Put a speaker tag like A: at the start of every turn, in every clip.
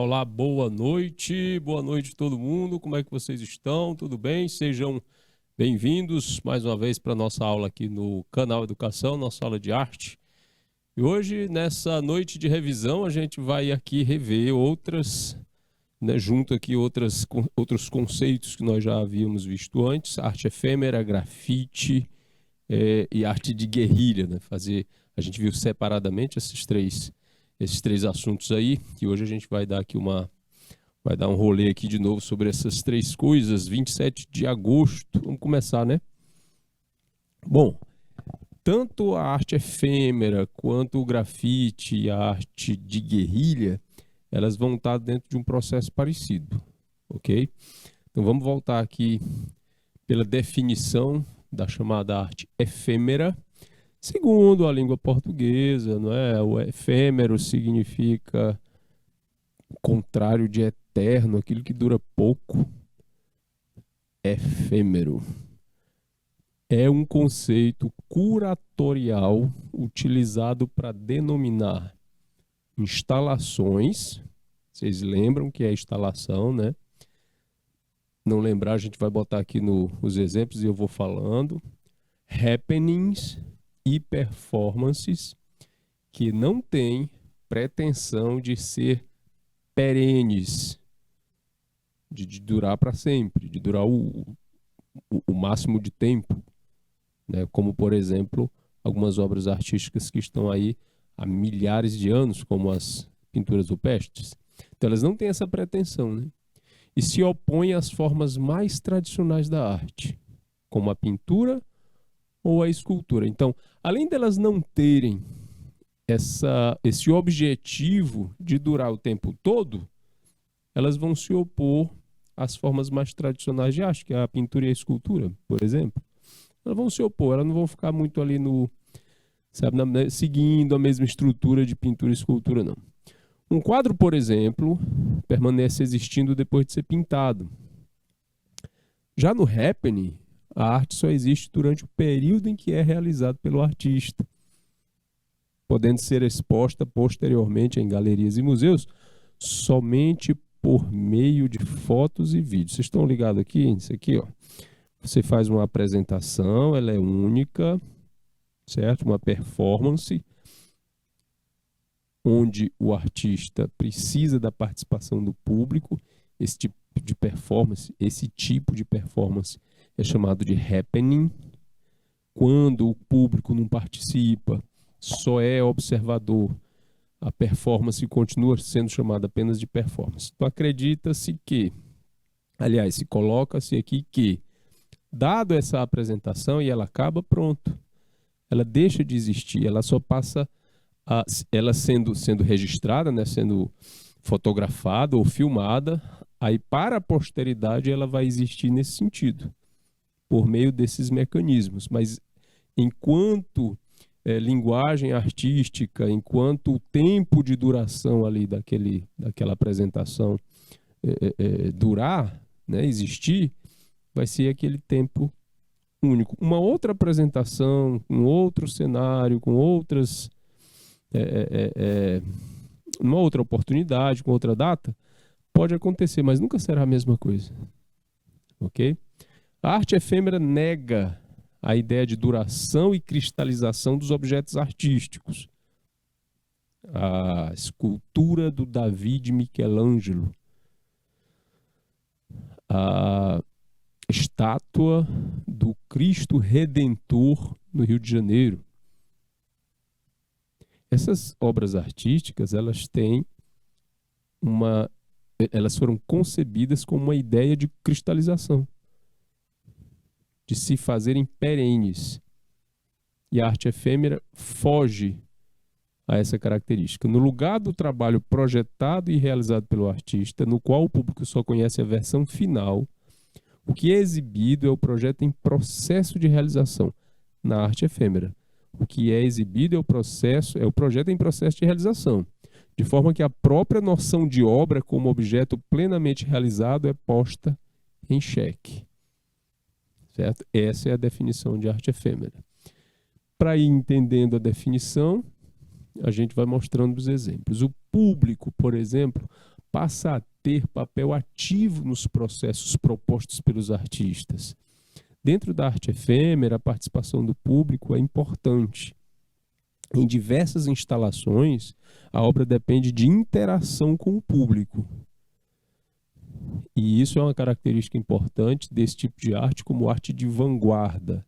A: olá, boa noite todo mundo, como é que vocês estão? Tudo bem? Sejam bem-vindos mais uma vez para a nossa aula aqui no canal Educação, nossa aula de arte. E hoje, nessa noite de revisão, a gente vai aqui rever outros conceitos que nós já havíamos visto antes, arte efêmera, grafite e arte de guerrilha, né? A gente viu separadamente esses três assuntos aí, e hoje a gente vai dar um rolê aqui de novo sobre essas três coisas. 27 de agosto, vamos começar, né? Bom, tanto a arte efêmera quanto o grafite e a arte de guerrilha, elas vão estar dentro de um processo parecido, ok? Então vamos voltar aqui pela definição da chamada arte efêmera. Segundo a língua portuguesa, não é? O efêmero significa o contrário de eterno, aquilo que dura pouco. Efêmero é um conceito curatorial utilizado para denominar instalações. Vocês lembram que é instalação, né? Não lembrar, a gente vai botar aqui os exemplos e eu vou falando. Happenings e performances que não têm pretensão de ser perenes, de durar para sempre, de durar o máximo de tempo, né? Como, por exemplo, algumas obras artísticas que estão aí há milhares de anos, como as pinturas rupestres. Então, elas não têm essa pretensão, né? E se opõem às formas mais tradicionais da arte, como a pintura ou a escultura. Então, além delas não terem esse objetivo de durar o tempo todo, elas vão se opor às formas mais tradicionais de arte, que é a pintura e a escultura, por exemplo. Elas vão se opor, elas não vão ficar muito ali seguindo a mesma estrutura de pintura e escultura, não. Um quadro, por exemplo, permanece existindo depois de ser pintado. Já no happening, a arte só existe durante o período em que é realizado pelo artista, podendo ser exposta posteriormente em galerias e museus somente por meio de fotos e vídeos. Vocês estão ligados aqui? Isso aqui, ó. Você faz uma apresentação, ela é única, certo? Uma performance, onde o artista precisa da participação do público. Esse tipo de performance é chamado de happening. Quando o público não participa, só é observador, a performance continua sendo chamada apenas de performance. Então acredita-se que, aliás, se coloca-se aqui que, dado essa apresentação e ela acaba, pronto. Ela deixa de existir, ela só passa ela sendo registrada, né, sendo fotografada ou filmada, aí para a posteridade ela vai existir nesse sentido, por meio desses mecanismos. Mas enquanto linguagem artística, enquanto o tempo de duração ali daquela apresentação durar, né, existir, vai ser aquele tempo único. Uma outra apresentação, um outro cenário, com outras uma outra oportunidade, com outra data, pode acontecer, mas nunca será a mesma coisa. Ok? A arte efêmera nega a ideia de duração e cristalização dos objetos artísticos. A escultura do Davi de Michelangelo, a estátua do Cristo Redentor no Rio de Janeiro. Essas obras artísticas, elas foram concebidas com uma ideia de cristalização, de se fazerem perenes. E a arte efêmera foge a essa característica. No lugar do trabalho projetado e realizado pelo artista, no qual o público só conhece a versão final, o que é exibido é o projeto em processo de realização. Na arte efêmera, o que é exibido é o projeto em processo de realização, de forma que a própria noção de obra como objeto plenamente realizado é posta em xeque. Certo? Essa é a definição de arte efêmera. Para ir entendendo a definição, a gente vai mostrando os exemplos. O público, por exemplo, passa a ter papel ativo nos processos propostos pelos artistas. Dentro da arte efêmera, a participação do público é importante. Em diversas instalações, a obra depende de interação com o público. E isso é uma característica importante desse tipo de arte como arte de vanguarda,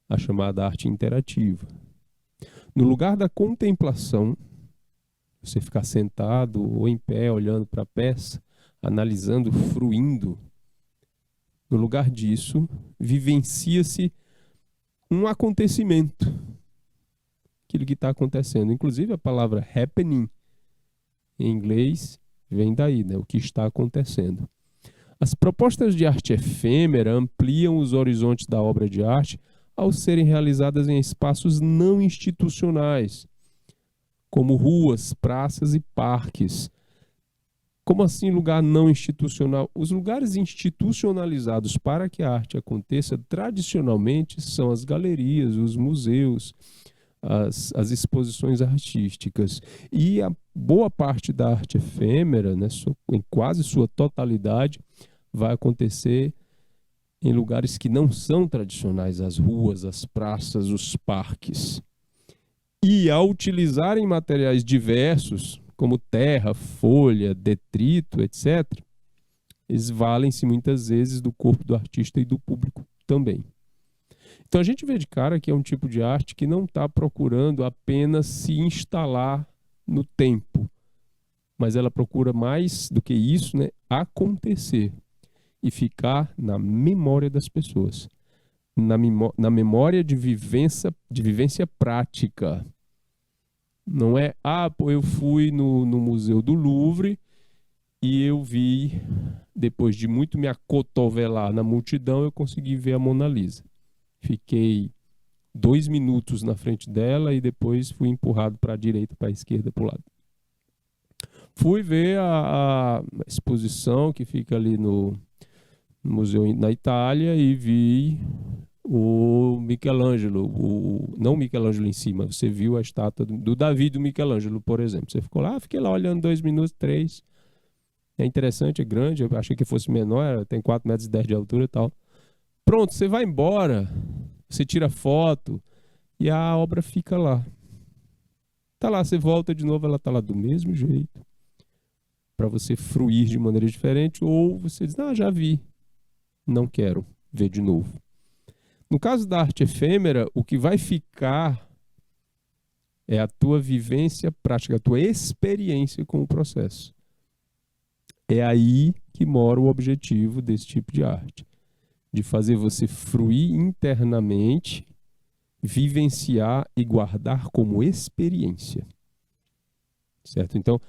A: a chamada arte interativa. No lugar da contemplação, você ficar sentado ou em pé, olhando para a peça, analisando, fruindo, no lugar disso, vivencia-se um acontecimento, aquilo que está acontecendo. Inclusive, a palavra happening, em inglês, vem daí, né? O que está acontecendo. As propostas de arte efêmera ampliam os horizontes da obra de arte ao serem realizadas em espaços não institucionais, como ruas, praças e parques. Como assim lugar não institucional? Os lugares institucionalizados para que a arte aconteça tradicionalmente são as galerias, os museus, as exposições artísticas. E a boa parte da arte efêmera, né, em quase sua totalidade, vai acontecer em lugares que não são tradicionais, as ruas, as praças, os parques. E ao utilizarem materiais diversos, como terra, folha, detrito, etc., eles valem-se muitas vezes do corpo do artista e do público também. Então a gente vê de cara que é um tipo de arte que não está procurando apenas se instalar no tempo, mas ela procura mais do que isso, né, acontecer e ficar na memória das pessoas, na memória de vivência prática. Não é, eu fui no Museu do Louvre e eu vi, depois de muito me acotovelar na multidão, eu consegui ver a Mona Lisa. Fiquei 2 minutos na frente dela e depois fui empurrado para a direita, para a esquerda, para o lado. Fui ver a exposição que fica ali no museu na Itália e vi o Michelangelo, não o Michelangelo em cima, você viu a estátua do Davi do Michelangelo, por exemplo. Você ficou lá, fiquei lá olhando 2 minutos, 3. É interessante, é grande, eu achei que fosse menor, tem 4,10 metros de altura e tal. Pronto, você vai embora, você tira foto e a obra fica lá. Tá lá, você volta de novo, ela tá lá do mesmo jeito, para você fruir de maneira diferente, ou você diz, já vi, não quero ver de novo. No caso da arte efêmera, o que vai ficar é a tua vivência prática, a tua experiência com o processo. É aí que mora o objetivo desse tipo de arte, de fazer você fruir internamente, vivenciar e guardar como experiência. Certo? Então,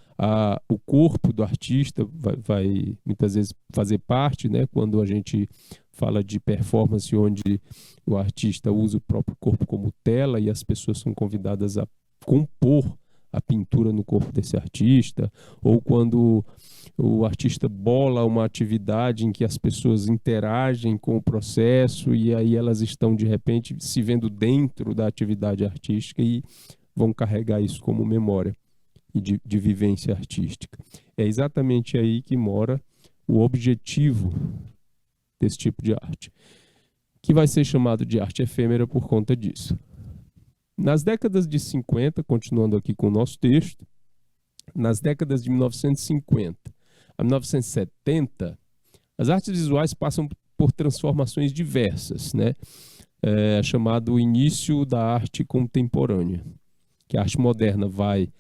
A: o corpo do artista vai muitas vezes fazer parte, né, quando a gente fala de performance onde o artista usa o próprio corpo como tela e as pessoas são convidadas a compor a pintura no corpo desse artista, ou quando o artista bola uma atividade em que as pessoas interagem com o processo e aí elas estão, de repente, se vendo dentro da atividade artística e vão carregar isso como memória e de vivência artística. É exatamente aí que mora o objetivo desse tipo de arte, que vai ser chamado de arte efêmera por conta disso. Nas décadas de 50, continuando aqui com o nosso texto, nas décadas de 1950 a 1970, as artes visuais passam por transformações diversas, né? Chamado início da arte contemporânea, que a arte moderna vai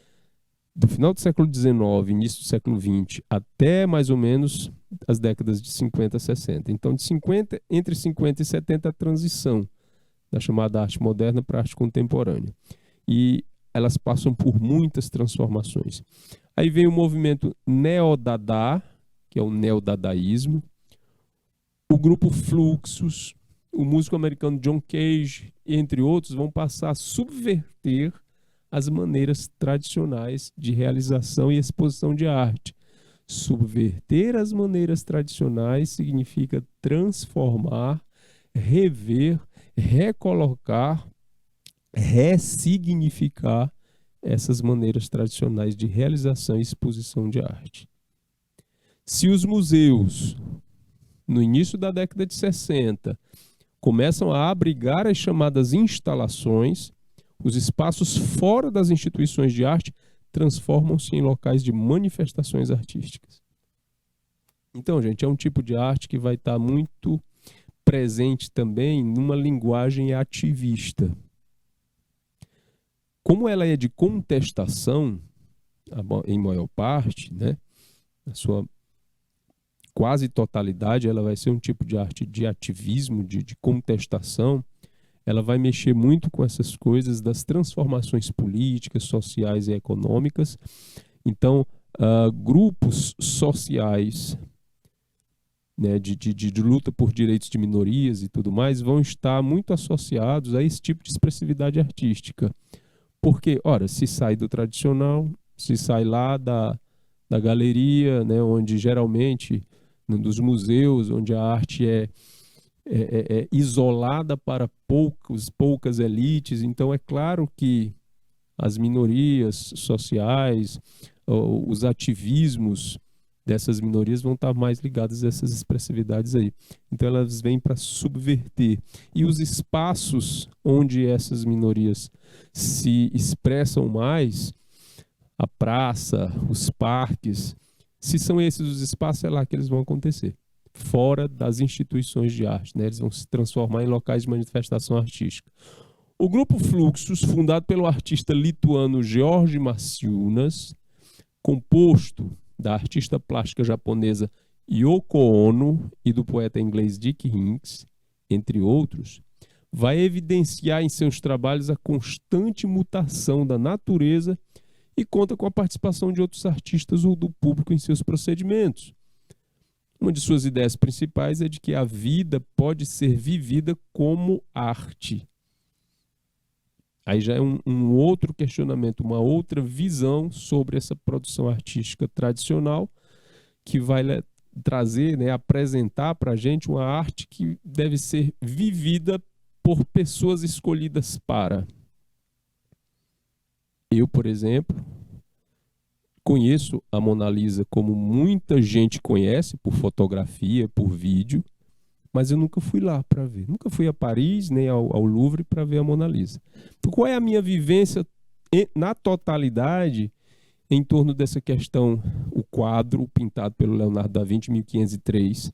A: do final do século XIX, início do século XX, até mais ou menos as décadas de 50 a 60. Então, entre 50 e 70, a transição da chamada arte moderna para a arte contemporânea. E elas passam por muitas transformações. Aí vem o movimento neodadá, que é o neodadaísmo, o grupo Fluxus, o músico americano John Cage, entre outros, vão passar a subverter as maneiras tradicionais de realização e exposição de arte. Subverter as maneiras tradicionais significa transformar, rever, recolocar, ressignificar essas maneiras tradicionais de realização e exposição de arte. Se os museus, no início da década de 60, começam a abrigar as chamadas instalações, os espaços fora das instituições de arte transformam-se em locais de manifestações artísticas. Então, gente, é um tipo de arte que vai estar muito presente também numa linguagem ativista. Como ela é de contestação, em maior parte, né, na sua quase totalidade, ela vai ser um tipo de arte de ativismo, de contestação. Ela vai mexer muito com essas coisas das transformações políticas, sociais e econômicas. Então, grupos sociais, né, de luta por direitos de minorias e tudo mais, vão estar muito associados a esse tipo de expressividade artística. Porque, ora, se sai do tradicional, se sai lá da galeria, né, onde geralmente, dos museus, onde a arte é isolada para poucas elites, então é claro que as minorias sociais, os ativismos dessas minorias vão estar mais ligados a essas expressividades aí. Então elas vêm para subverter. E os espaços onde essas minorias se expressam mais, a praça, os parques, se são esses os espaços, é lá que eles vão acontecer. Fora das instituições de arte, né? Eles vão se transformar em locais de manifestação artística. O grupo Fluxus, fundado pelo artista lituano George Maciunas, composto da artista plástica japonesa Yoko Ono e do poeta inglês Dick Hinks, entre outros, vai evidenciar em seus trabalhos a constante mutação da natureza e conta com a participação de outros artistas ou do público em seus procedimentos. Uma de suas ideias principais é de que a vida pode ser vivida como arte. Aí já é um outro questionamento, uma outra visão sobre essa produção artística tradicional que vai trazer, né, apresentar para a gente uma arte que deve ser vivida por pessoas escolhidas para. Eu, por exemplo, conheço a Mona Lisa como muita gente conhece, por fotografia, por vídeo, mas eu nunca fui lá para ver. Nunca fui a Paris, nem ao Louvre para ver a Mona Lisa. Então, qual é a minha vivência na totalidade em torno dessa questão? O quadro pintado pelo Leonardo da Vinci em 1503,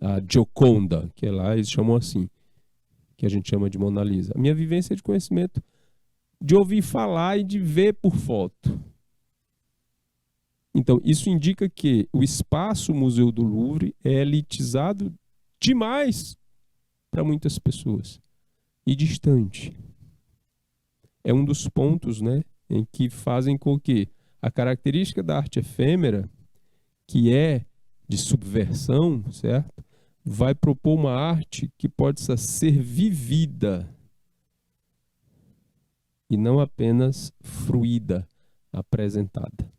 A: a Gioconda, que é lá eles chamam assim, que a gente chama de Mona Lisa. A minha vivência é de conhecimento, de ouvir falar e de ver por foto. Então, isso indica que o espaço Museu do Louvre é elitizado demais para muitas pessoas e distante. É um dos pontos, né, em que fazem com que a característica da arte efêmera, que é de subversão, certo? Vai propor uma arte que pode ser vivida e não apenas fruída, apresentada.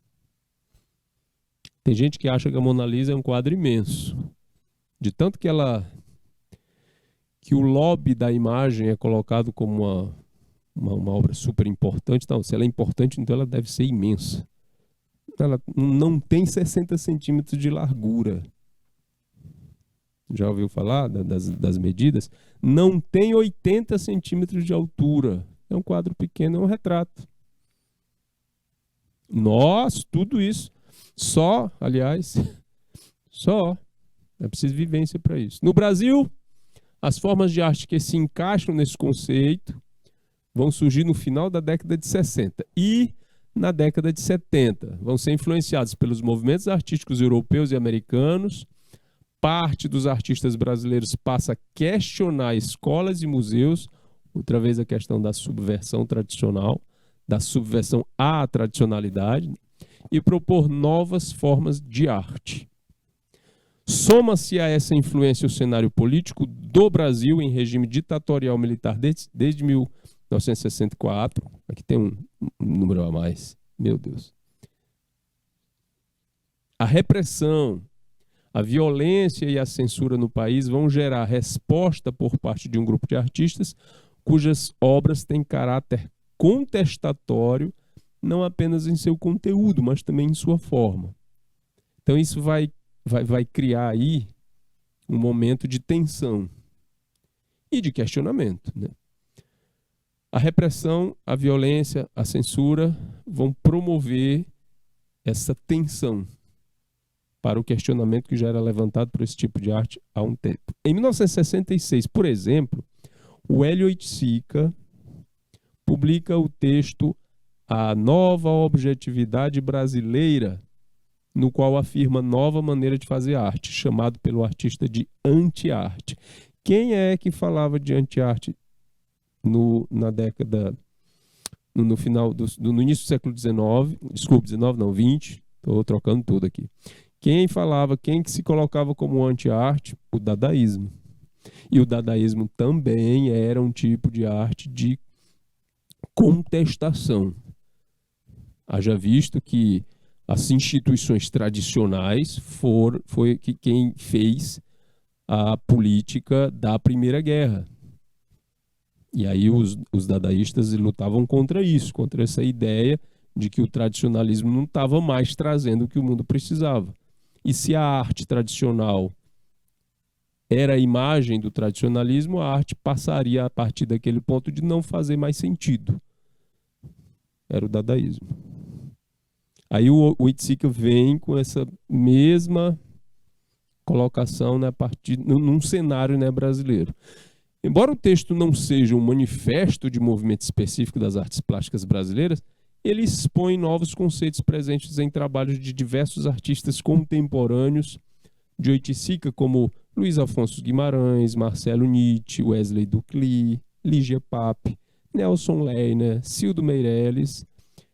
A: Tem gente que acha que a Mona Lisa é um quadro imenso. De tanto que o lobby da imagem é colocado como uma obra super importante. Então, se ela é importante, então ela deve ser imensa. Ela não tem 60 centímetros de largura. Já ouviu falar das medidas? Não tem 80 centímetros de altura. É um quadro pequeno, é um retrato. Nós, tudo isso. Só. É preciso vivência para isso. No Brasil, as formas de arte que se encaixam nesse conceito vão surgir no final da década de 60 e na década de 70. Vão ser influenciados pelos movimentos artísticos europeus e americanos. Parte dos artistas brasileiros passa a questionar escolas e museus, outra vez a questão da subversão tradicional, da subversão à tradicionalidade, e propor novas formas de arte. Soma-se a essa influência o cenário político do Brasil em regime ditatorial militar desde 1964. Aqui tem um número a mais. Meu Deus. A repressão, a violência e a censura no país vão gerar resposta por parte de um grupo de artistas cujas obras têm caráter contestatório, não apenas em seu conteúdo, mas também em sua forma. Então isso vai criar aí um momento de tensão e de questionamento, né? A repressão, a violência, a censura vão promover essa tensão para o questionamento que já era levantado por esse tipo de arte há um tempo. Em 1966, por exemplo, o Hélio Oiticica publica o texto A Nova Objetividade Brasileira, no qual afirma nova maneira de fazer arte, chamado pelo artista de anti-arte. Quem é que falava de anti-arte na década, no final, no início do século XIX, desculpe, 19 não, 20, estou trocando tudo aqui. Quem que se colocava como anti-arte? O dadaísmo. E o dadaísmo também era um tipo de arte de contestação. Haja visto que as instituições tradicionais foi quem fez a política da Primeira Guerra. E aí os dadaístas lutavam contra isso, contra essa ideia de que o tradicionalismo não estava mais trazendo o que o mundo precisava. E se a arte tradicional era a imagem do tradicionalismo, a arte passaria a partir daquele ponto de não fazer mais sentido. Era o dadaísmo. Aí o Oiticica vem com essa mesma colocação, né, num cenário, né, brasileiro. Embora o texto não seja um manifesto de movimento específico das artes plásticas brasileiras, ele expõe novos conceitos presentes em trabalhos de diversos artistas contemporâneos de Oiticica, como Luiz Afonso Guimarães, Marcelo Nietzsche, Wesley Ducli, Lígia Pape, Nelson Leiner, Cildo Meirelles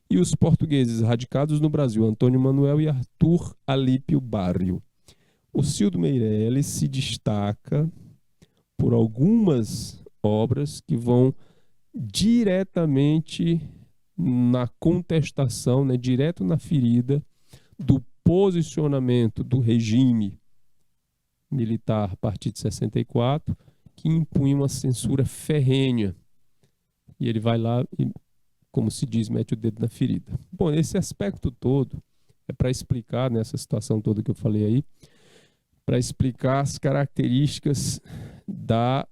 A: e os portugueses radicados no Brasil, Antônio Manuel e Arthur Alípio Barrio. O Cildo Meirelles se destaca por algumas obras que vão diretamente na contestação, né, direto na ferida do posicionamento do regime militar a partir de 64, que impunha uma censura ferrenha. E ele vai lá e, como se diz, mete o dedo na ferida. Bom, esse aspecto todo é para explicar, nessa situação toda que eu falei aí, para explicar as características da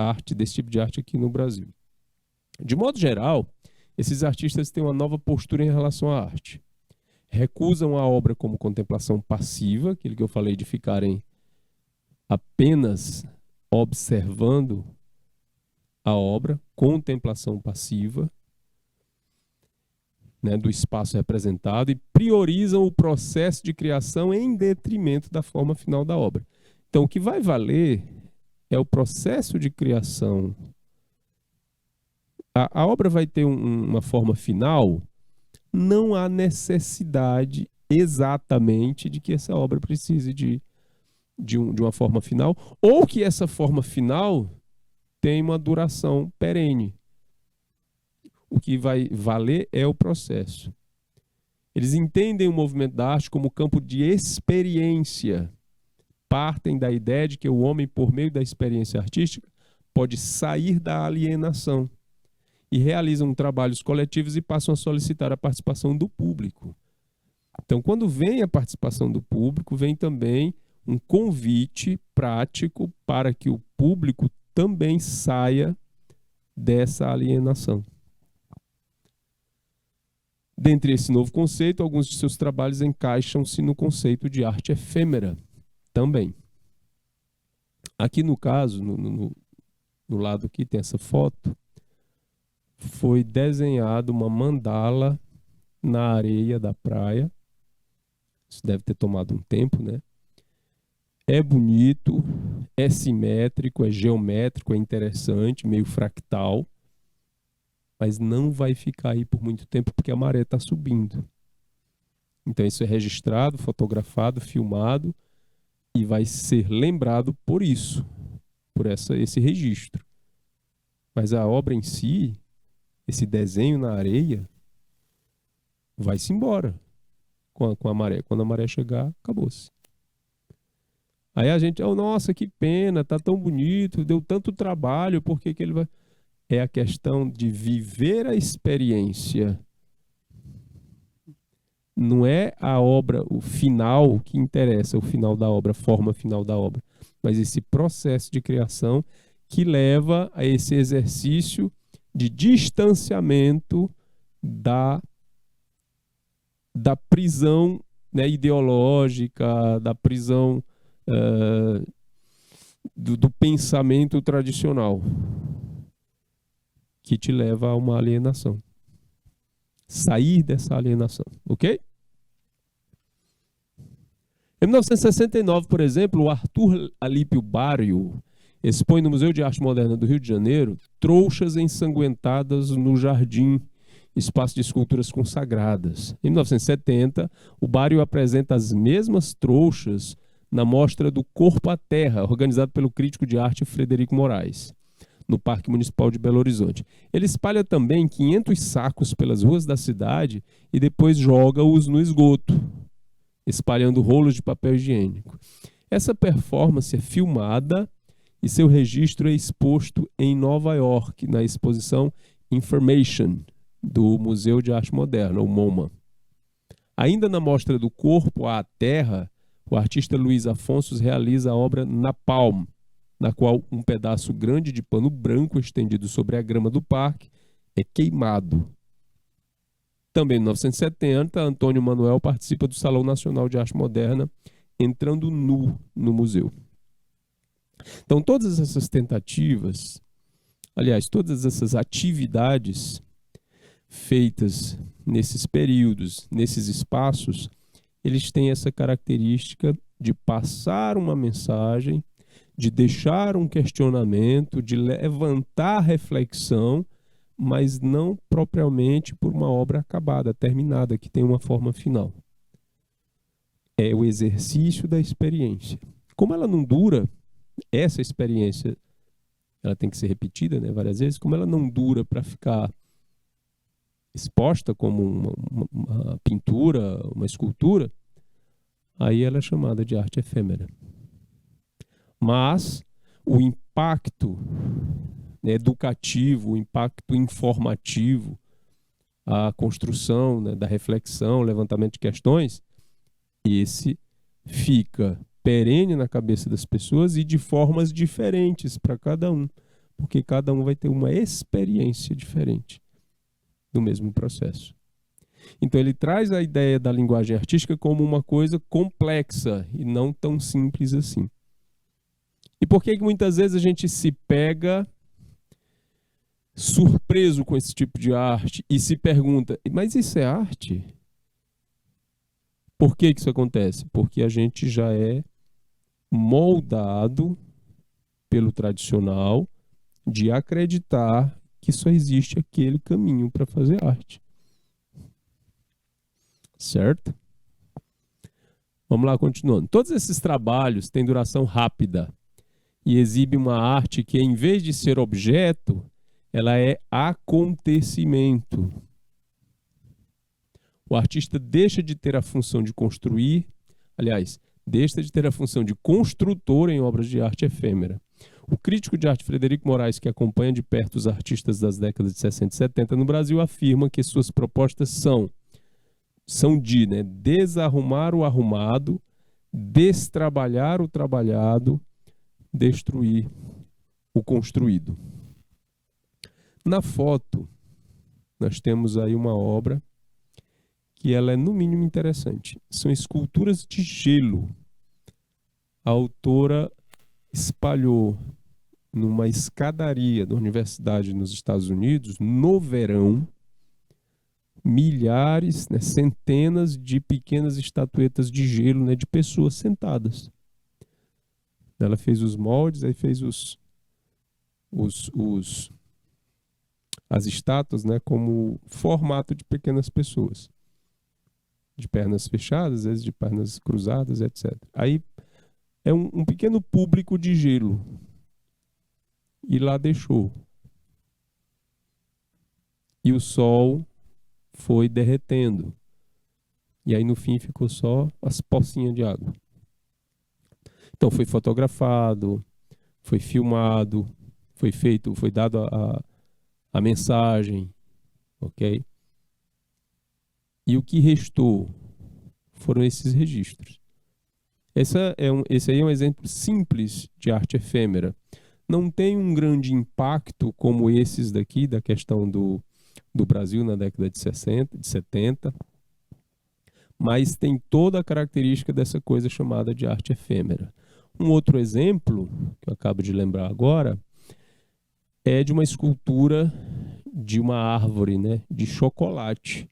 A: arte, desse tipo de arte aqui no Brasil. De modo geral, esses artistas têm uma nova postura em relação à arte. Recusam a obra como contemplação passiva, aquilo que eu falei de ficarem apenas observando a obra, contemplação passiva, né, do espaço representado, e priorizam o processo de criação em detrimento da forma final da obra. Então, o que vai valer é o processo de criação. A obra vai ter uma forma final, não há necessidade exatamente de que essa obra precise de uma forma final, ou que essa forma final tenha uma duração perene. O que vai valer é o processo. Eles entendem o movimento da arte como campo de experiência. Partem da ideia de que o homem, por meio da experiência artística, pode sair da alienação. E realizam trabalhos coletivos e passam a solicitar a participação do público. Então, quando vem a participação do público, vem também um convite prático para que o público também saia dessa alienação. Dentre esse novo conceito, alguns de seus trabalhos encaixam-se no conceito de arte efêmera também. Aqui no caso, no lado aqui tem essa foto, foi desenhado uma mandala na areia da praia. Isso deve ter tomado um tempo, né? É bonito, é simétrico, é geométrico, é interessante, meio fractal, mas não vai ficar aí por muito tempo porque a maré está subindo. Então isso é registrado, fotografado, filmado e vai ser lembrado por isso, por esse registro. Mas a obra em si, esse desenho na areia, vai-se embora com a maré. Quando a maré chegar, acabou-se. Aí a gente, nossa, que pena, tá tão bonito, deu tanto trabalho, por que ele vai... É a questão de viver a experiência não é a obra, o final que interessa, o final da obra, a forma final da obra, mas esse processo de criação que leva a esse exercício de distanciamento da prisão, né, ideológica, da prisão do pensamento tradicional, que te leva a uma alienação. Sair dessa alienação, ok? Em 1969, por exemplo, o Arthur Alípio Barrio expõe no Museu de Arte Moderna do Rio de Janeiro Trouxas Ensanguentadas no Jardim, espaço de esculturas consagradas. Em 1970, o Barrio apresenta as mesmas trouxas na mostra do Corpo à Terra, organizado pelo crítico de arte Frederico Moraes, no Parque Municipal de Belo Horizonte. Ele espalha também 500 sacos pelas ruas da cidade e depois joga-os no esgoto, espalhando rolos de papel higiênico. Essa performance é filmada e seu registro é exposto em Nova York, na exposição Information, do Museu de Arte Moderna, o MoMA. Ainda na mostra do Corpo à Terra, o artista Luiz Afonso realiza a obra Napalm, na qual um pedaço grande de pano branco estendido sobre a grama do parque é queimado. Também em 1970, Antônio Manuel participa do Salão Nacional de Arte Moderna, entrando nu no museu. Então, todas essas tentativas, aliás, todas essas atividades feitas nesses períodos, nesses espaços, eles têm essa característica de passar uma mensagem, de deixar um questionamento, de levantar reflexão, mas não propriamente por uma obra acabada, terminada, que tem uma forma final. É o exercício da experiência. Como ela não dura, essa experiência ela tem que ser repetida, né, várias vezes, como ela não dura para ficar exposta como uma pintura, uma escultura, aí ela é chamada de arte efêmera. Mas o impacto, né, educativo, o impacto informativo, a construção, né, da reflexão, levantamento de questões, esse fica perene na cabeça das pessoas e de formas diferentes para cada um, porque cada um vai ter uma experiência diferente do mesmo processo. Então ele traz a ideia da linguagem artística como uma coisa complexa e não tão simples assim. E por que muitas vezes a gente se pega surpreso com esse tipo de arte e se pergunta, mas isso é arte? Por que isso acontece? Porque a gente já é moldado pelo tradicional de acreditar que só existe aquele caminho para fazer arte. Certo? Vamos lá, continuando. Todos esses trabalhos têm duração rápida e exibem uma arte que, em vez de ser objeto, ela é acontecimento. O artista deixa de ter a função de construir, aliás, deixa de ter a função de construtor em obras de arte efêmera. O crítico de arte Frederico Moraes, que acompanha de perto os artistas das décadas de 60 e 70 no Brasil, afirma que suas propostas são de, né, desarrumar o arrumado, destrabalhar o trabalhado, destruir o construído. Na foto, nós temos aí uma obra que ela é no mínimo interessante. São esculturas de gelo. A autora espalhou numa escadaria da universidade nos Estados Unidos, no verão, milhares, né, centenas de pequenas estatuetas de gelo, né, de pessoas sentadas. Ela fez os moldes, aí fez as estátuas, né, como formato de pequenas pessoas, de pernas fechadas, às vezes de pernas cruzadas, etc. Aí é um pequeno público de gelo. E lá deixou. E o sol foi derretendo. E aí no fim ficou só as pocinhas de água. Então foi fotografado, foi filmado, foi dado a mensagem, ok? E o que restou? foram esses registros. Esse aí é um exemplo simples de arte efêmera. Não tem um grande impacto como esses daqui, da questão do Brasil na década de 60, de 70, mas tem toda a característica dessa coisa chamada de arte efêmera. Um outro exemplo, que eu acabo de lembrar agora, é de uma escultura de uma árvore, né, de chocolate.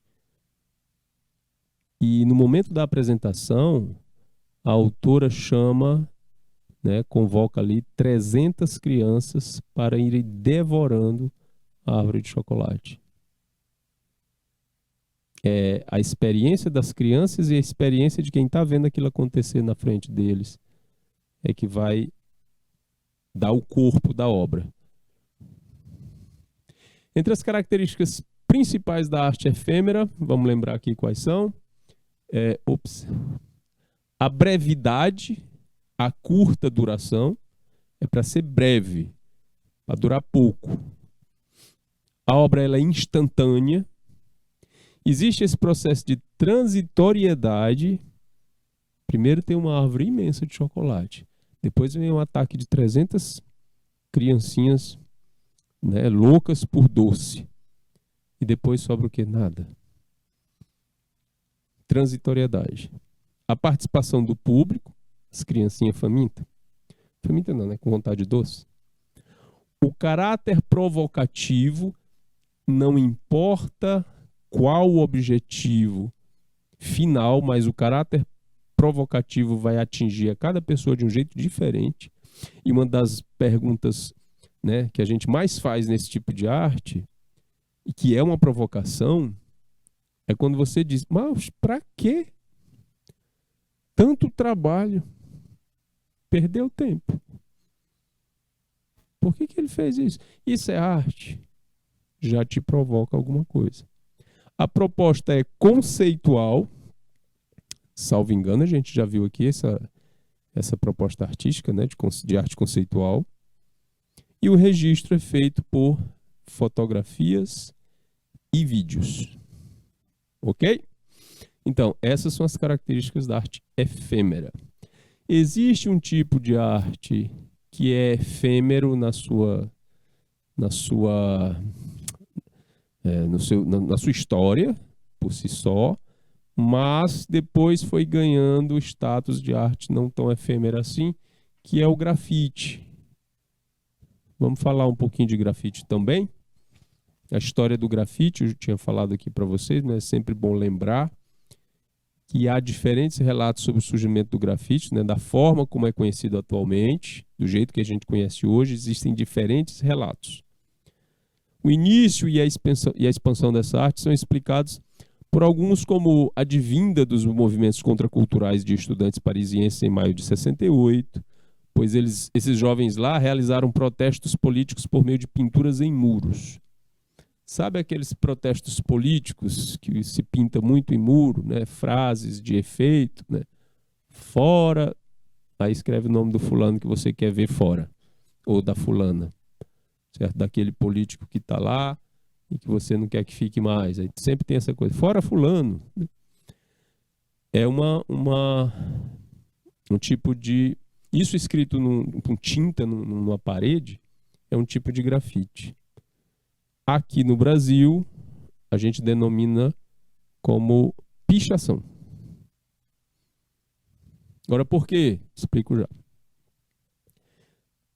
A: E no momento da apresentação, a autora chama, né, convoca ali 300 crianças para irem devorando a árvore de chocolate. É a experiência das crianças e a experiência de quem está vendo aquilo acontecer na frente deles é que vai dar o corpo da obra. Entre as características principais da arte efêmera, vamos lembrar aqui quais são. A brevidade, a curta duração, é para ser breve, para durar pouco. A obra ela é instantânea. Existe esse processo de transitoriedade. Primeiro tem uma árvore imensa de chocolate. Depois vem um ataque de 300 criancinhas, né, loucas por doce. E depois sobra o quê? Nada. Transitoriedade. A participação do público, as criancinhas famintas. Faminta não, né? Com vontade de doce. O caráter provocativo, não importa qual o objetivo final, mas o caráter provocativo vai atingir a cada pessoa de um jeito diferente. E uma das perguntas, né, que a gente mais faz nesse tipo de arte, e que é uma provocação, é quando você diz, mas para quê? Tanto trabalho, perdeu tempo. Por que ele fez isso? Isso é arte. Já te provoca alguma coisa. A proposta é conceitual. Salvo engano, a gente já viu aqui essa proposta artística, né, de arte conceitual. E o registro é feito por fotografias e vídeos. Ok? Então, essas são as características da arte efêmera. Existe um tipo de arte que é efêmero na sua história, por si só, mas depois foi ganhando status de arte não tão efêmera assim, que é o grafite. Vamos falar um pouquinho de grafite também. A história do grafite, eu tinha falado aqui para vocês, né? É sempre bom lembrar que há diferentes relatos sobre o surgimento do grafite, né? Da forma como é conhecido atualmente, do jeito que a gente conhece hoje, existem diferentes relatos. O início e a expansão dessa arte são explicados por alguns como a advinda dos movimentos contraculturais de estudantes parisienses em maio de 68, pois esses jovens lá realizaram protestos políticos por meio de pinturas em muros. Sabe aqueles protestos políticos que se pinta muito em muro, né? Frases de efeito, né? Fora, aí escreve o nome do fulano que você quer ver fora, ou da fulana, certo? Daquele político que está lá e que você não quer que fique mais. Aí sempre tem essa coisa, fora fulano. É um tipo de... Isso escrito com tinta numa parede é um tipo de grafite. Aqui no Brasil, a gente denomina como pichação. Agora, por quê? Explico já.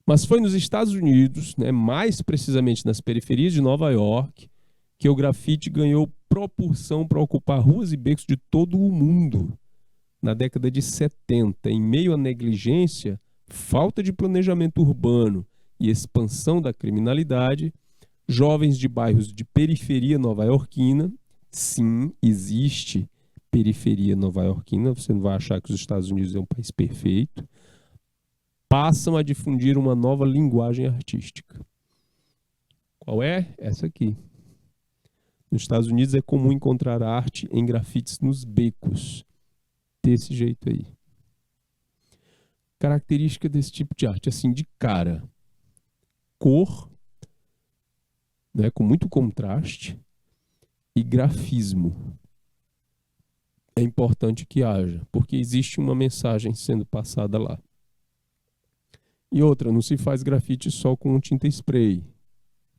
A: Mas foi nos Estados Unidos, né, mais precisamente nas periferias de Nova York, que o grafite ganhou propulsão para ocupar ruas e becos de todo o mundo. Na década de 70, em meio à negligência, falta de planejamento urbano e expansão da criminalidade, jovens de bairros de periferia nova-iorquina, sim, existe periferia nova-iorquina, você não vai achar que os Estados Unidos é um país perfeito, passam a difundir uma nova linguagem artística. Qual é? Essa aqui. Nos Estados Unidos é comum encontrar arte em grafites nos becos, desse jeito aí. Característica desse tipo de arte, assim, de cara, cor, né, com muito contraste, e grafismo. é importante que haja, porque existe uma mensagem sendo passada lá. E outra, não se faz grafite só com tinta spray,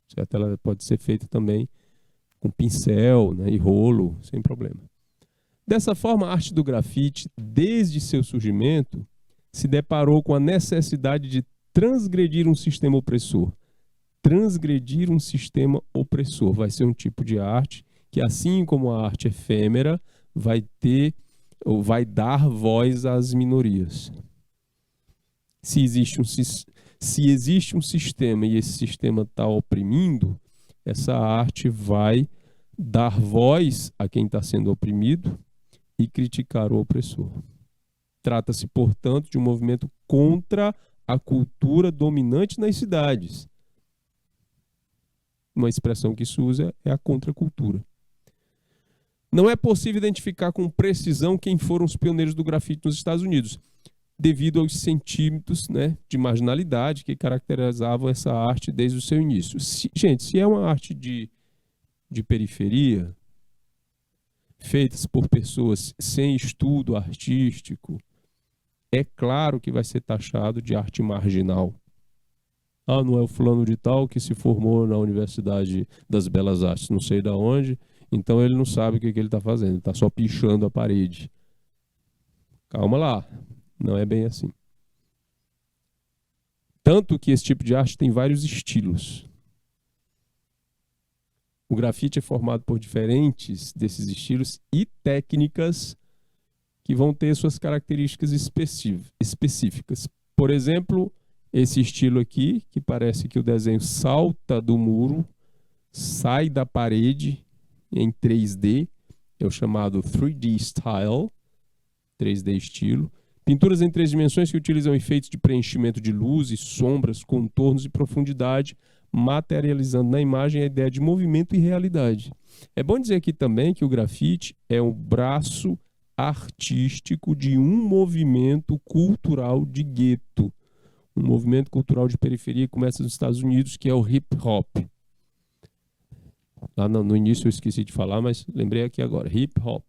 A: certo? Ela pode ser feita também com pincel, né, e rolo, sem problema. Dessa forma, a arte do grafite, desde seu surgimento, se deparou com a necessidade de transgredir um sistema opressor. Transgredir um sistema opressor vai ser um tipo de arte que, assim como a arte efêmera, vai ter ou vai dar voz às minorias. Se existe um sistema e esse sistema está oprimindo, essa arte vai dar voz a quem está sendo oprimido e criticar o opressor. Trata-se, portanto, de um movimento contra a cultura dominante nas cidades. Uma expressão que se usa é a contracultura. Não é possível identificar com precisão quem foram os pioneiros do grafite nos Estados Unidos, devido aos sentimentos, né, de marginalidade que caracterizavam essa arte desde o seu início. Gente, se é uma arte de periferia, feitas por pessoas sem estudo artístico, é claro que vai ser taxado de arte marginal. Ah, não é o fulano de tal que se formou na Universidade das Belas Artes, não sei de onde, então ele não sabe o que ele está fazendo, ele está só pichando a parede. Calma lá, não é bem assim. Tanto que esse tipo de arte tem vários estilos. O grafite é formado por diferentes desses estilos e técnicas que vão ter suas características específicas. Por exemplo, esse estilo aqui, que parece que o desenho salta do muro, sai da parede em 3D, é o chamado 3D Style, 3D estilo. Pinturas em 3 dimensões que utilizam efeitos de preenchimento de luzes, sombras, contornos e profundidade, materializando na imagem a ideia de movimento e realidade. É bom dizer aqui também que o grafite é um braço artístico de um movimento cultural de gueto. Um movimento cultural de periferia que começa nos Estados Unidos, que é o hip hop. Lá no início eu esqueci de falar, mas lembrei aqui agora. Hip hop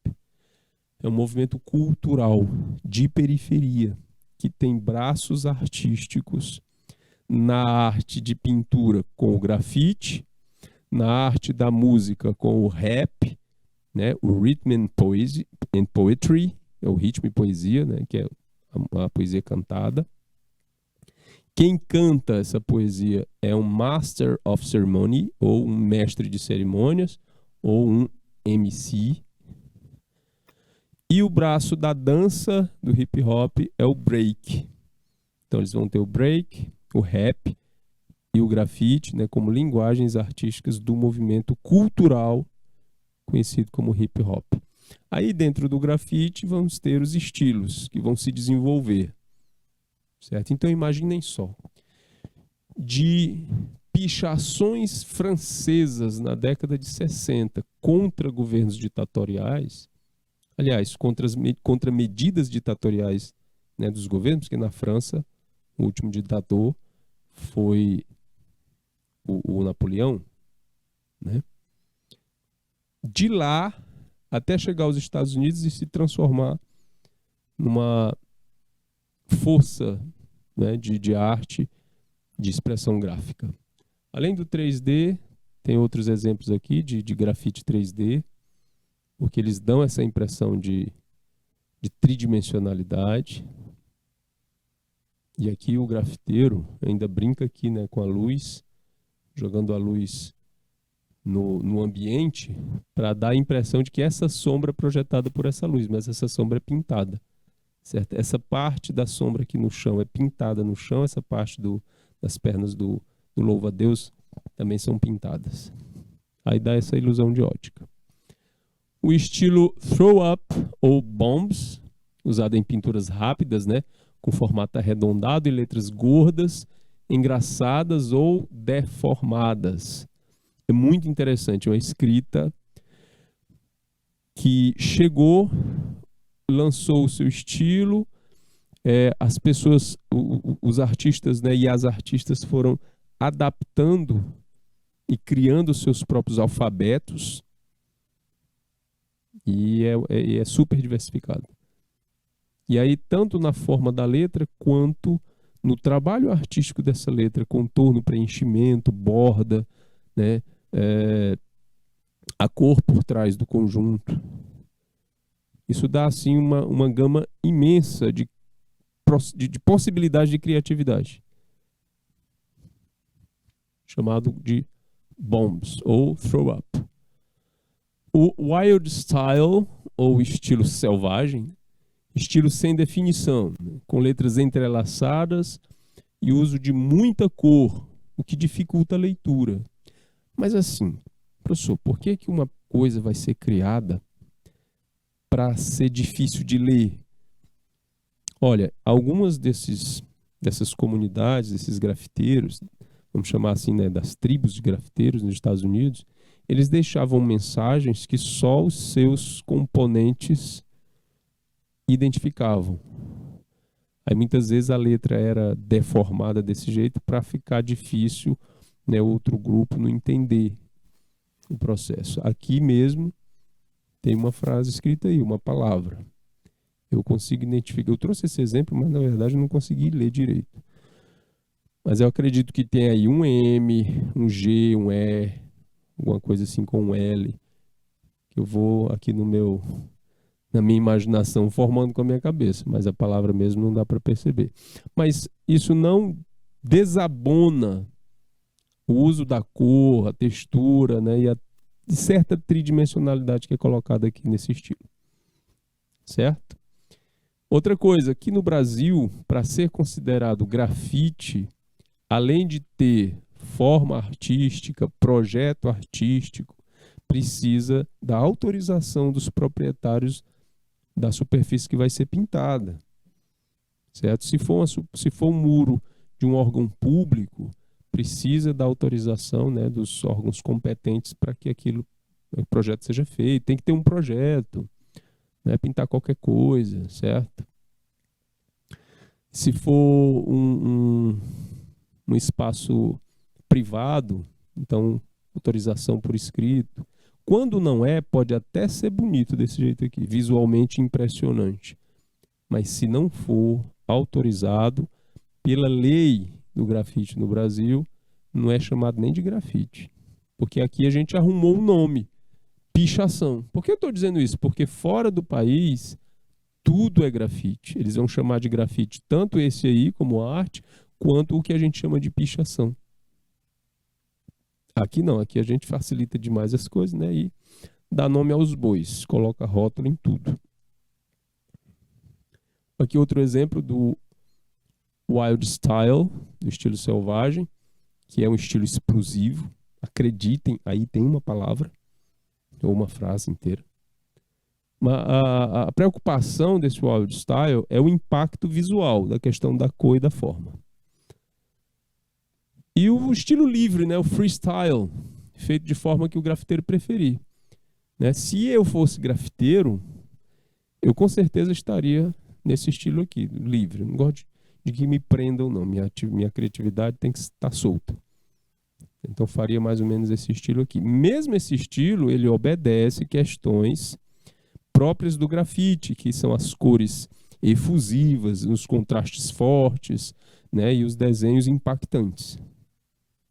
A: é um movimento cultural de periferia que tem braços artísticos na arte de pintura com o grafite, na arte da música com o rap, né, o Rhythm and Poetry, é o ritmo e poesia, né, que é a poesia cantada. Quem canta essa poesia é um Master of Ceremony, ou um mestre de cerimônias, ou um MC. E o braço da dança do hip hop é o break. Então eles vão ter o break, o rap e o grafite, né, como linguagens artísticas do movimento cultural conhecido como hip hop. Aí dentro do grafite vamos ter os estilos que vão se desenvolver. Certo? Então imaginem só, de pichações francesas na década de 60 contra governos ditatoriais, aliás, contra medidas ditatoriais, né, dos governos, porque na França o último ditador foi o Napoleão, né? De lá até chegar aos Estados Unidos e se transformar numa força, né, de arte, de expressão gráfica. Além do 3D, tem outros exemplos aqui de grafite 3D, porque eles dão essa impressão de tridimensionalidade. E aqui o grafiteiro ainda brinca aqui, né, com a luz, jogando a luz no ambiente, para dar a impressão de que essa sombra é projetada por essa luz, mas essa sombra é pintada. Certo? Essa parte da sombra aqui no chão é pintada no chão, essa parte das pernas do louva-a-Deus também são pintadas. Aí dá essa ilusão de ótica. O estilo throw-up ou bombs, usado em pinturas rápidas, né, com formato arredondado e letras gordas, engraçadas ou deformadas. É muito interessante, uma escrita que chegou, lançou o seu estilo, as pessoas, os artistas, né, e as artistas foram adaptando e criando seus próprios alfabetos, E é super diversificado. E aí, tanto na forma da letra, quanto no trabalho artístico dessa letra, contorno, preenchimento, borda, né? A cor por trás do conjunto. Isso dá, assim, uma gama imensa de possibilidades de criatividade. Chamado de bombs, ou throw up. O wild style, ou estilo selvagem, estilo sem definição, né? Com letras entrelaçadas e uso de muita cor, o que dificulta a leitura. Mas assim, professor, por que uma coisa vai ser criada para ser difícil de ler? Olha, algumas dessas comunidades, desses grafiteiros, vamos chamar assim, né, das tribos de grafiteiros nos Estados Unidos, eles deixavam mensagens que só os seus componentes identificavam. Aí muitas vezes a letra era deformada desse jeito para ficar difícil, né, outro grupo não entender o processo. Aqui mesmo tem uma frase escrita aí, uma palavra. Eu consigo identificar. Eu trouxe esse exemplo, mas na verdade eu não consegui ler direito. Mas eu acredito que tem aí um M, um G, um E, alguma coisa assim com um L, que eu vou aqui na minha imaginação formando com a minha cabeça, mas a palavra mesmo não dá para perceber. Mas isso não desabona o uso da cor, a textura, né, e a certa tridimensionalidade que é colocada aqui nesse estilo. Certo? Outra coisa, aqui no Brasil, para ser considerado grafite, além de ter forma artística, projeto artístico, precisa da autorização dos proprietários da superfície que vai ser pintada. Certo? Se for um muro de um órgão público, precisa da autorização, né, dos órgãos competentes para que o projeto seja feito. Tem que ter um projeto, não é pintar qualquer coisa, certo? Se for um espaço privado, então autorização por escrito. Quando não é, pode até ser bonito desse jeito aqui, visualmente impressionante. Mas se não for autorizado pela lei do grafite no Brasil, não é chamado nem de grafite. Porque aqui a gente arrumou um nome, pichação. Por que eu estou dizendo isso? Porque fora do país, tudo é grafite. Eles vão chamar de grafite tanto esse aí, como arte, quanto o que a gente chama de pichação. Aqui não, aqui a gente facilita demais as coisas, né? E dá nome aos bois, coloca rótulo em tudo. Aqui outro exemplo do wild style, do estilo selvagem, que é um estilo explosivo. Acreditem, aí tem uma palavra, ou uma frase inteira. A preocupação desse wild style é o impacto visual da questão da cor e da forma. E o estilo livre, né, o freestyle, feito de forma que o grafiteiro preferir. Né? Se eu fosse grafiteiro, eu com certeza estaria nesse estilo aqui, livre. Eu não gosto de que me prendam, não. Minha criatividade tem que estar solta. Então faria mais ou menos esse estilo aqui. Mesmo esse estilo, ele obedece questões próprias do grafite, que são as cores efusivas, os contrastes fortes, né, e os desenhos impactantes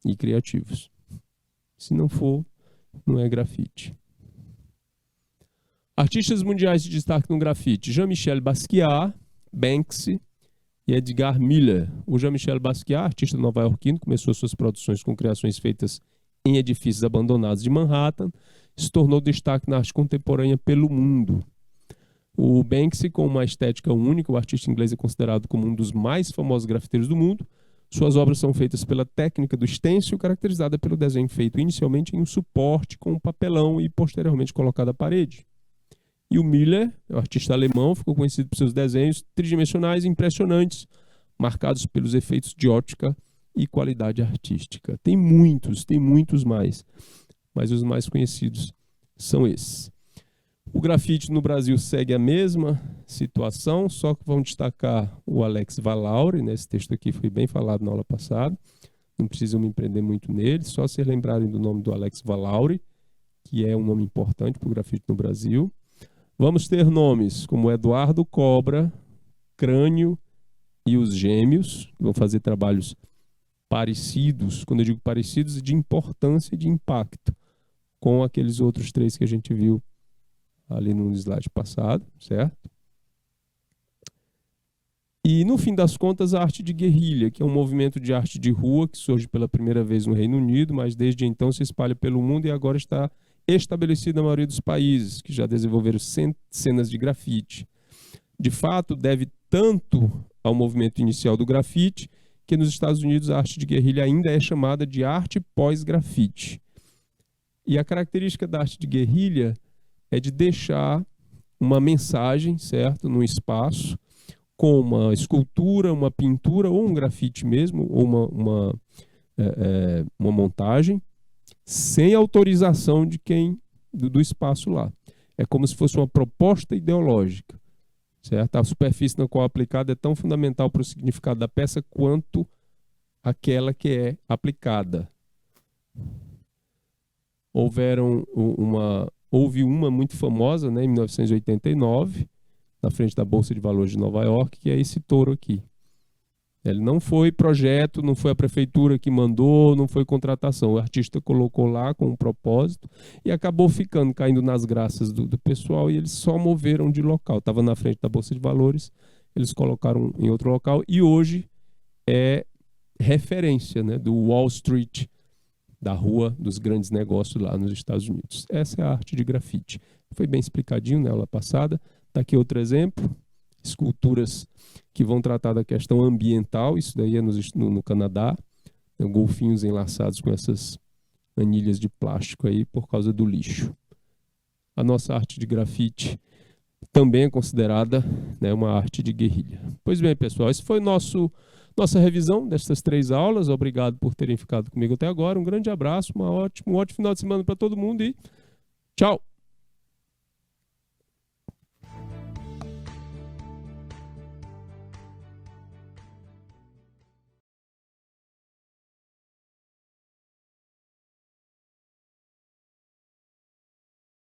A: e criativos. Se não for, não é grafite. Artistas mundiais de destaque no grafite: Jean-Michel Basquiat, Banksy e Edgar Miller. O Jean-Michel Basquiat, artista nova-iorquino, começou suas produções com criações feitas em edifícios abandonados de Manhattan, se tornou destaque na arte contemporânea pelo mundo. O Banksy, com uma estética única, o artista inglês é considerado como um dos mais famosos grafiteiros do mundo. Suas obras são feitas pela técnica do stencil, caracterizada pelo desenho feito inicialmente em um suporte com um papelão e posteriormente colocado à parede. E o Miller, o artista alemão, ficou conhecido por seus desenhos tridimensionais impressionantes, marcados pelos efeitos de ótica e qualidade artística. Tem muitos mais, mas os mais conhecidos são esses. O grafite no Brasil segue a mesma situação, só que vamos destacar o Alex Valauri, né? Esse texto aqui foi bem falado na aula passada, não precisam me empreender muito nele, só se lembrarem do nome do Alex Valauri, que é um nome importante para o grafite no Brasil. Vamos ter nomes como Eduardo Cobra, Crânio e os Gêmeos, que vão fazer trabalhos parecidos, quando eu digo parecidos, de importância e de impacto, com aqueles outros 3 que a gente viu ali no slide passado, certo? E, no fim das contas, a arte de guerrilha, que é um movimento de arte de rua que surge pela primeira vez no Reino Unido, mas desde então se espalha pelo mundo e agora está estabelecido na maioria dos países, que já desenvolveram cenas de grafite. De fato, deve tanto ao movimento inicial do grafite, que nos Estados Unidos a arte de guerrilha ainda é chamada de arte pós-grafite. E a característica da arte de guerrilha é de deixar uma mensagem, certo, num espaço, com uma escultura, uma pintura ou um grafite mesmo, ou uma montagem, sem autorização de quem do espaço lá. É como se fosse uma proposta ideológica, certo? A superfície na qual é aplicada é tão fundamental para o significado da peça quanto aquela que é aplicada. Houve uma muito famosa, né, em 1989, na frente da Bolsa de Valores de Nova York, que é esse touro aqui. Ele não foi projeto, não foi a prefeitura que mandou, não foi contratação. O artista colocou lá com um propósito e acabou caindo nas graças do pessoal, e eles só moveram de local. Estava na frente da Bolsa de Valores, eles colocaram em outro local e hoje é referência, né, do Wall Street, da rua dos grandes negócios lá nos Estados Unidos. Essa é a arte de grafite. Foi bem explicadinho na aula passada. Está aqui outro exemplo, esculturas que vão tratar da questão ambiental, isso daí é no Canadá, golfinhos enlaçados com essas anilhas de plástico aí por causa do lixo. A nossa arte de grafite também é considerada, né, uma arte de guerrilha. Pois bem, pessoal, esse foi nossa revisão dessas 3 aulas. Obrigado por terem ficado comigo até agora. Um grande abraço, um ótimo final de semana para todo mundo e tchau!